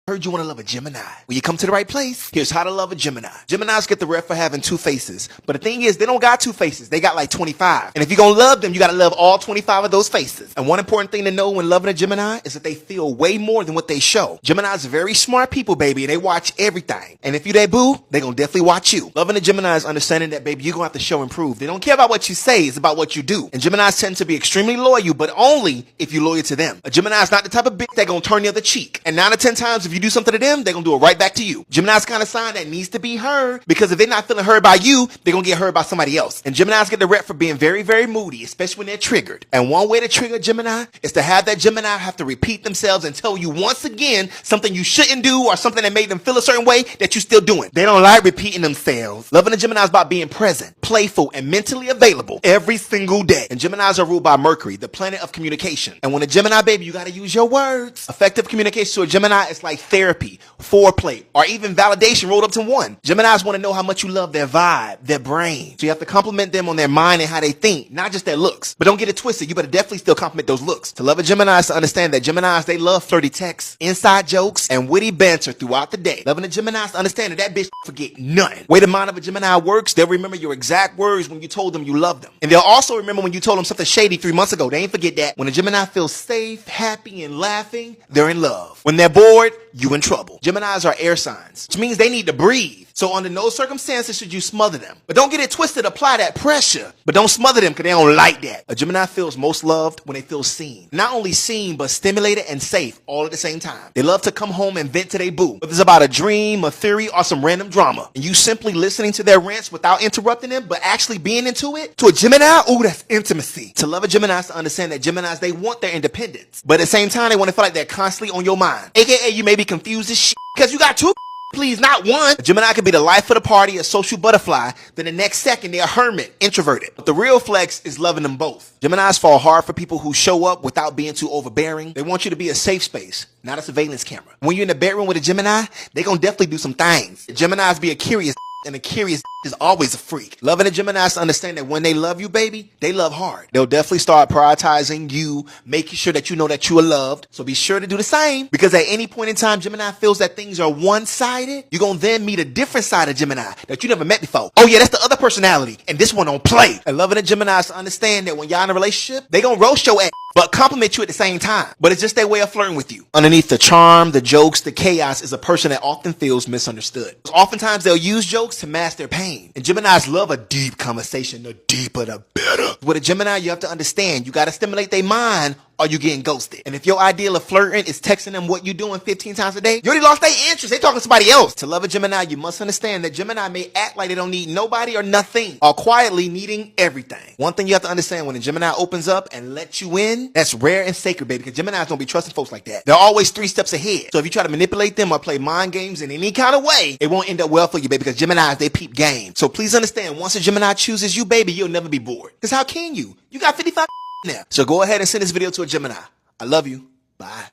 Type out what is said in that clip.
Heard you want to love a Gemini. Well, you come to the right place. Here's how to love a Gemini. Geminis get the rep for having two faces. But the thing is, they don't got two faces. They got like 25. And if you're going to love them, you got to love all 25 of those faces. And one important thing to know when loving a Gemini is that they feel way more than what they show. Geminis are very smart people, baby. And they watch everything. And if you they boo, they going to definitely watch you. Loving a Gemini is understanding that, baby, you're going to have to show and prove. They don't care about what you say. It's about what you do. And Geminis tend to be extremely loyal, but only if you're loyal to them. A Gemini is not the type of bitch that going to turn the other cheek. And 9 out of 10 times, if you do something to them, they're going to do it right back to you. Gemini's kind of sign that needs to be heard, because if they're not feeling heard by you, they're going to get heard by somebody else. And Geminis get the rep for being very, very moody, especially when they're triggered. And one way to trigger a Gemini is to have that Gemini have to repeat themselves and tell you once again something you shouldn't do or something that made them feel a certain way that you're still doing. They don't like repeating themselves. Loving a Gemini is about being present, playful, and mentally available every single day. And Geminis are ruled by Mercury, the planet of communication. And when a Gemini, baby, you got to use your words. Effective communication to a Gemini is like therapy, foreplay, or even validation rolled up to one. Geminis want to know how much you love their vibe, their brain. So you have to compliment them on their mind and how they think, not just their looks. But don't get it twisted. You better definitely still compliment those looks. To love a Gemini is to understand that Geminis, they love flirty texts, inside jokes, and witty banter throughout the day. Loving a Gemini is to understand that bitch forget nothing. Way the mind of a Gemini works, they'll remember your exact words when you told them you love them. And they'll also remember when you told them something shady 3 months ago. They ain't forget that. When a Gemini feels safe, happy, and laughing, they're in love. When they're bored, you in trouble. Geminis are air signs, which means they need to breathe. So under no circumstances should you smother them. But don't get it twisted, apply that pressure. But don't smother them because they don't like that. A Gemini feels most loved when they feel seen. Not only seen, but stimulated and safe all at the same time. They love to come home and vent to their boo. Whether it's about a dream, a theory, or some random drama. And you simply listening to their rants without interrupting them, but actually being into it. To a Gemini, ooh, that's intimacy. To love a Gemini is to understand that Geminis, they want their independence. But at the same time, they want to feel like they're constantly on your mind. AKA, you may be confused as shit because you got two. Please, not one. A Gemini could be the life of the party, a social butterfly. Then the next second, they're a hermit, introverted. But the real flex is loving them both. Geminis fall hard for people who show up without being too overbearing. They want you to be a safe space, not a surveillance camera. When you're in the bedroom with a Gemini, they gonna definitely do some things. Geminis be a curious and a curious is always a freak. Loving a Gemini is to understand that when they love you, baby, they love hard. They'll definitely start prioritizing you, making sure that you know that you are loved. So be sure to do the same, because at any point in time, Gemini feels that things are one-sided. You're going to then meet a different side of Gemini that you never met before. Oh yeah, that's the other personality, and this one don't play. And loving a Gemini is to understand that when y'all in a relationship, they going to roast your ass, but compliment you at the same time. But it's just their way of flirting with you. Underneath the charm, the jokes, the chaos is a person that often feels misunderstood. Oftentimes, they'll use jokes to mask their pain. And Geminis love a deep conversation. The deeper, the better. With a Gemini, you have to understand, you got to stimulate their mind or you getting ghosted. And if your ideal of flirting is texting them what you doing 15 times a day, you already lost their interest. They talking to somebody else. To love a Gemini, you must understand that Gemini may act like they don't need nobody or nothing, or quietly needing everything. One thing you have to understand, when a Gemini opens up and lets you in, that's rare and sacred, baby, because Geminis don't be trusting folks like that. They're always 3 steps ahead. So if you try to manipulate them or play mind games in any kind of way, it won't end up well for you, baby, because Geminis, they peep game. So please understand, once a Gemini chooses you, baby, you'll never be bored. Because how can you? You got 55 now. So go ahead and send this video to a Gemini. I love you. Bye.